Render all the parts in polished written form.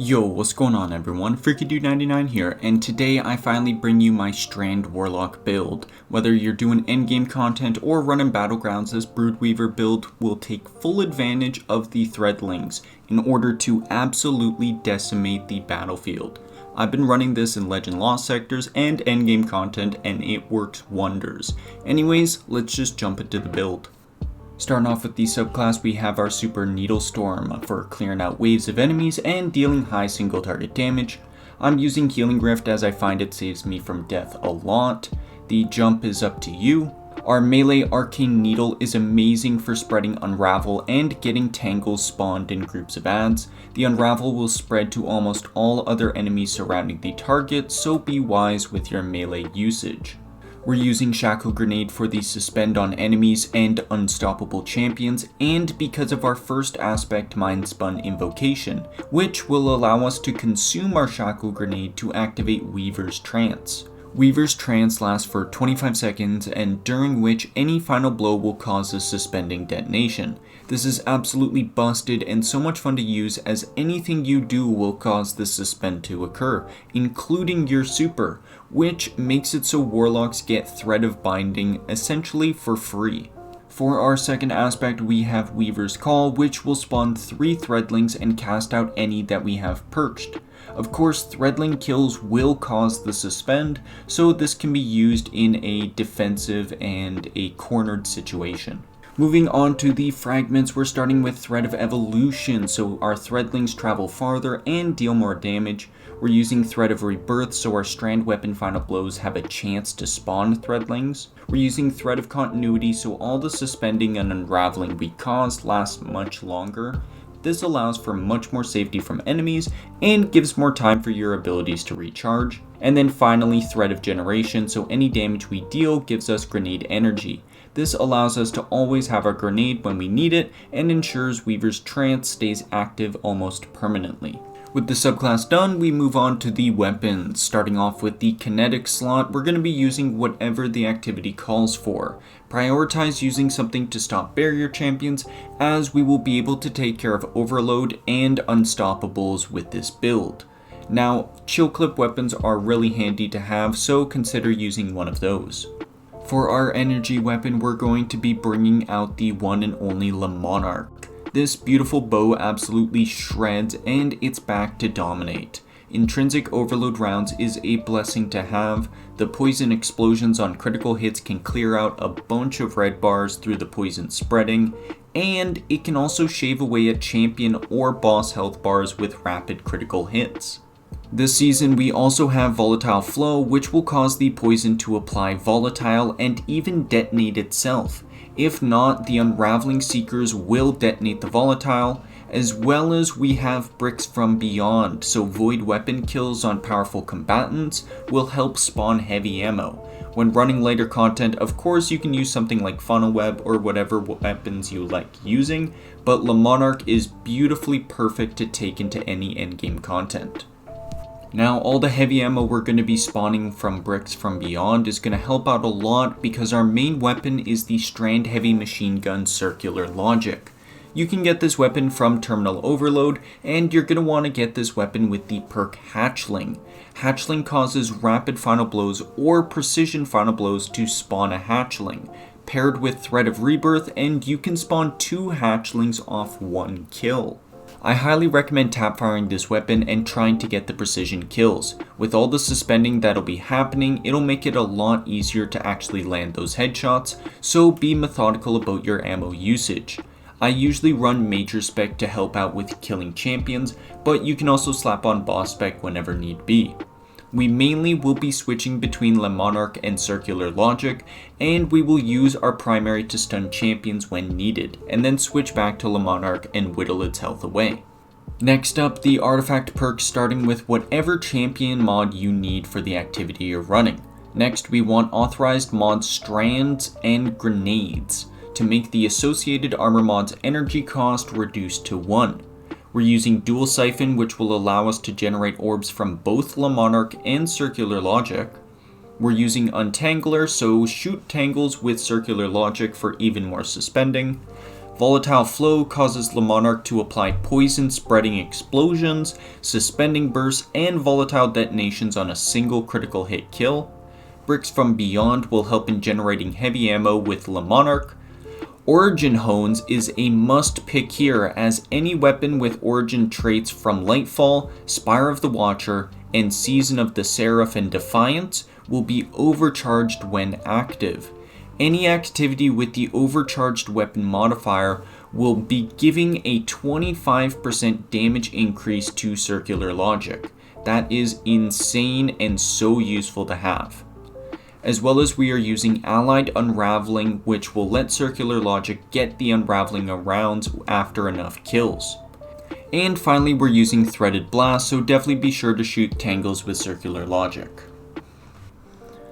Yo, what's going on everyone? FreakyDude99 here, and today I finally bring you my Strand Warlock build. Whether you're doing endgame content or running battlegrounds, this Broodweaver build will take full advantage of the Threadlings in order to absolutely decimate the battlefield. I've been running this in Legend Lost sectors and endgame content and it works wonders. Anyways, let's just jump into the build. Starting off with the subclass, we have our Super Needle Storm for clearing out waves of enemies and dealing high single target damage. I'm using Healing Rift as I find it saves me from death a lot. The jump is up to you. Our melee Arcane Needle is amazing for spreading Unravel and getting tangles spawned in groups of adds. The Unravel will spread to almost all other enemies surrounding the target, so be wise with your melee usage. We're using Shackle Grenade for the suspend on enemies and unstoppable champions, and because of our first aspect Mind Spun Invocation, which will allow us to consume our Shackle Grenade to activate Weaver's Trance. Weaver's Trance lasts for 25 seconds and during which any final blow will cause a suspending detonation. This is absolutely busted and so much fun to use as anything you do will cause the suspend to occur, including your super, which makes it so Warlocks get Thread of Binding essentially for free. For our second aspect, we have Weaver's Call, which will spawn 3 Threadlings and cast out any that we have perched. Of course, Threadling kills will cause the suspend, so this can be used in a defensive and a cornered situation. Moving on to the fragments, we're starting with Thread of Evolution, so our Threadlings travel farther and deal more damage. We're using Thread of Rebirth, so our Strand weapon final blows have a chance to spawn Threadlings. We're using Thread of Continuity, so all the suspending and unraveling we cause lasts much longer. This allows for much more safety from enemies and gives more time for your abilities to recharge. And then finally, Thread of Generation, so any damage we deal gives us grenade energy. This allows us to always have our grenade when we need it and ensures Weaver's Trance stays active almost permanently. With the subclass done, we move on to the weapons. Starting off with the kinetic slot, we're going to be using whatever the activity calls for. Prioritize using something to stop barrier champions, as we will be able to take care of Overload and Unstoppables with this build. Now, chill clip weapons are really handy to have, so consider using one of those. For our energy weapon, we're going to be bringing out the one and only Monarch. This beautiful bow absolutely shreds and it's back to dominate. Intrinsic overload rounds is a blessing to have. The poison explosions on critical hits can clear out a bunch of red bars through the poison spreading, and it can also shave away at champion or boss health bars with rapid critical hits. This season we also have Volatile Flow, which will cause the poison to apply volatile and even detonate itself. If not, the Unraveling Seekers will detonate the volatile, as well as we have Bricks from Beyond, so void weapon kills on powerful combatants will help spawn heavy ammo. When running lighter content, of course you can use something like Funnel Web or whatever weapons you like using, but Monarch is beautifully perfect to take into any endgame content. Now, all the heavy ammo we're going to be spawning from Bricks from Beyond is going to help out a lot because our main weapon is the Strand Heavy Machine Gun Circular Logic. You can get this weapon from Terminal Overload, and you're going to want to get this weapon with the perk Hatchling. Hatchling causes rapid final blows or precision final blows to spawn a Hatchling, paired with Thread of Rebirth, and you can spawn 2 Hatchlings off 1 kill. I highly recommend tap firing this weapon and trying to get the precision kills. With all the suspending that'll be happening, it'll make it a lot easier to actually land those headshots, so be methodical about your ammo usage. I usually run Major Spec to help out with killing champions, but you can also slap on Boss Spec whenever need be. We mainly will be switching between Monarch and Circular Logic, and we will use our primary to stun champions when needed, and then switch back to Monarch and whittle its health away. Next up, the artifact perks, starting with whatever champion mod you need for the activity you're running. Next, we want authorized mods Strands and Grenades to make the associated Armour Mods energy cost reduced to 1. We're using Dual Siphon, which will allow us to generate orbs from both Monarch and Circular Logic. We're using Untangler, so shoot tangles with Circular Logic for even more suspending. Volatile Flow causes the Monarch to apply poison spreading explosions, suspending bursts, and volatile detonations on a single critical hit kill. Bricks from Beyond will help in generating heavy ammo with Le Monarch. Origin Hones is a must pick here, as any weapon with origin traits from Lightfall, Spire of the Watcher, and Season of the Seraph and Defiance will be overcharged when active. Any activity with the overcharged weapon modifier will be giving a 25% damage increase to Circular Logic. That is insane and so useful to have. As well as we are using Allied Unraveling, which will let Circular Logic get the unraveling rounds after enough kills. And finally, we're using Threaded Blast, so definitely be sure to shoot tangles with Circular Logic.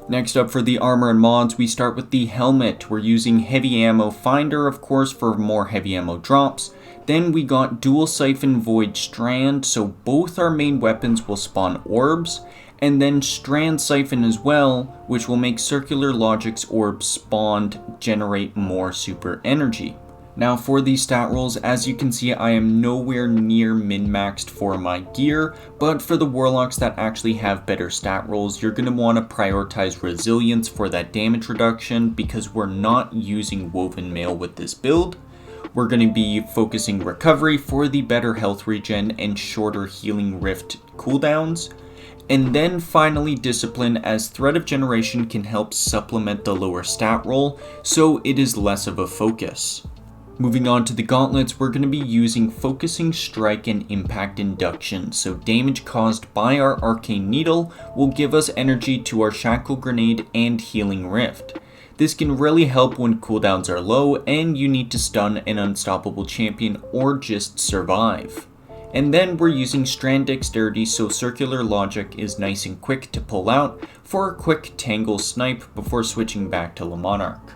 Next up for the armor and mods, we start with the helmet. We're using Heavy Ammo Finder, of course, for more heavy ammo drops. Then we got Dual Siphon Void Strand, so both our main weapons will spawn orbs. And then Strand Siphon as well, which will make Circular Logic's orbs spawned generate more super energy. Now for these stat rolls, as you can see, I am nowhere near min-maxed for my gear, but for the Warlocks that actually have better stat rolls, you're going to want to prioritize Resilience for that damage reduction, because we're not using Woven Mail with this build. We're going to be focusing Recovery for the better health regen and shorter Healing Rift cooldowns. And then finally Discipline, as Thread of Generation can help supplement the lower stat roll, so it is less of a focus. Moving on to the gauntlets, we're going to be using Focusing Strike and Impact Induction, so damage caused by our Arcane Needle will give us energy to our Shackle Grenade and Healing Rift. This can really help when cooldowns are low and you need to stun an unstoppable champion or just survive. And then we're using Strand Dexterity, so Circular Logic is nice and quick to pull out for a quick Tangle Snipe before switching back to Le Monarch.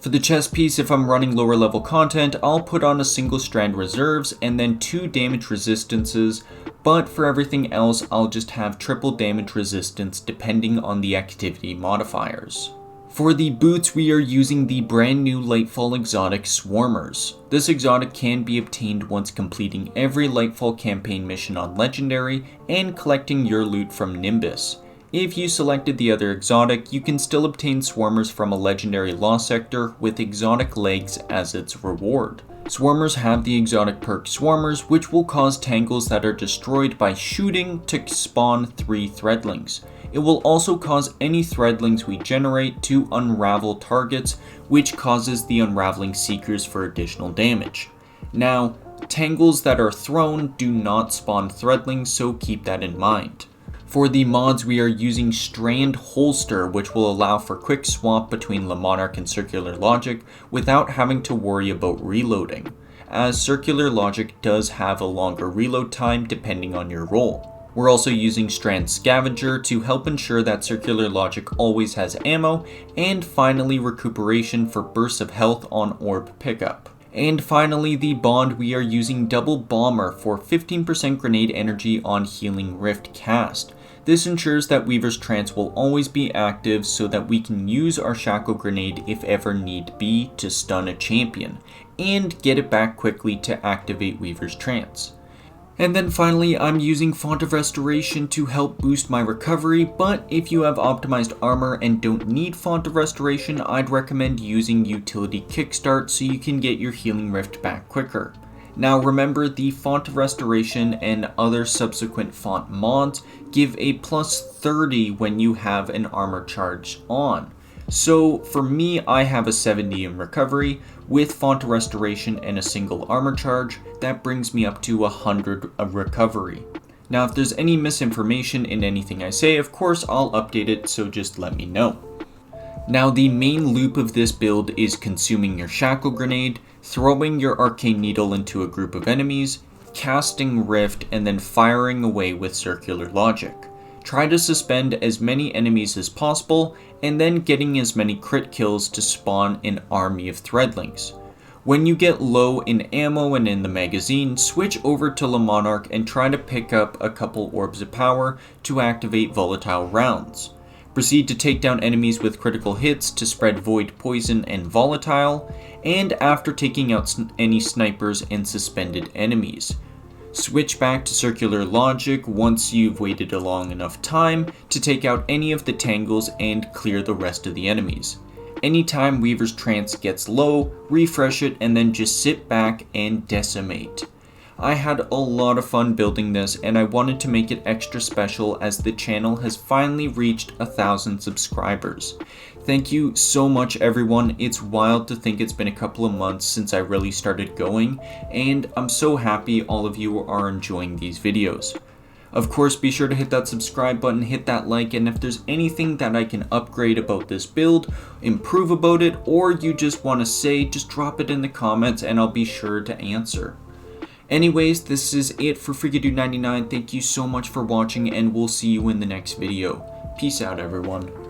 For the chest piece, if I'm running lower level content, I'll put on a single Strand Reserves and then 2 damage resistances, but for everything else I'll just have triple damage resistance depending on the activity modifiers. For the boots, we are using the brand new Lightfall exotic Swarmers. This exotic can be obtained once completing every Lightfall campaign mission on Legendary and collecting your loot from Nimbus. If you selected the other exotic, you can still obtain Swarmers from a Legendary Law Sector with exotic legs as its reward. Swarmers have the exotic perk Swarmers, which will cause tangles that are destroyed by shooting to spawn 3 Threadlings. It will also cause any Threadlings we generate to unravel targets, which causes the unraveling seekers for additional damage. Now, tangles that are thrown do not spawn Threadlings, so keep that in mind. For the mods, we are using Strand Holster, which will allow for quick swap between Le Monarch and Circular Logic without having to worry about reloading, as Circular Logic does have a longer reload time depending on your role. We're also using Strand Scavenger to help ensure that Circular Logic always has ammo, and finally Recuperation for bursts of health on orb pickup. And finally, the bond, we are using Double Bomber for 15% grenade energy on Healing Rift cast. This ensures that Weaver's Trance will always be active so that we can use our Shackle Grenade if ever need be to stun a champion, and get it back quickly to activate Weaver's Trance. And then finally, I'm using Font of Restoration to help boost my recovery, but if you have optimized armor and don't need Font of Restoration, I'd recommend using Utility Kickstart so you can get your Healing Rift back quicker. Now remember, the Font of Restoration and other subsequent font mods give a plus 30 when you have an armor charge on. So for me, I have a 70 in recovery. With Font of Restoration and a single armor charge, that brings me up to 100 of recovery. Now if there's any misinformation in anything I say, of course I'll update it, so just let me know. Now the main loop of this build is consuming your Shackle Grenade, throwing your Arcane Needle into a group of enemies, casting Rift, and then firing away with Circular Logic. Try to suspend as many enemies as possible, and then getting as many crit kills to spawn an army of Threadlings. When you get low in ammo and in the magazine, switch over to Le Monarch and try to pick up a couple Orbs of Power to activate volatile rounds. Proceed to take down enemies with critical hits to spread void, poison, and volatile, and after taking out any snipers and suspended enemies. Switch back to circular logic once you've waited a long enough time to take out any of the tangles and clear the rest of the enemies. Anytime Weaver's Trance gets low, refresh it and then just sit back and decimate. I had a lot of fun building this, and I wanted to make it extra special as the channel has finally reached 1,000 subscribers. Thank you so much everyone. It's wild to think it's been a couple of months since I really started going, and I'm so happy all of you are enjoying these videos. Of course, be sure to hit that subscribe button, hit that like, and if there's anything that I can upgrade about this build, improve about it, or you just want to say, just drop it in the comments and I'll be sure to answer. Anyways, this is it for FreakyDude99. Thank you so much for watching, and we'll see you in the next video. Peace out, everyone.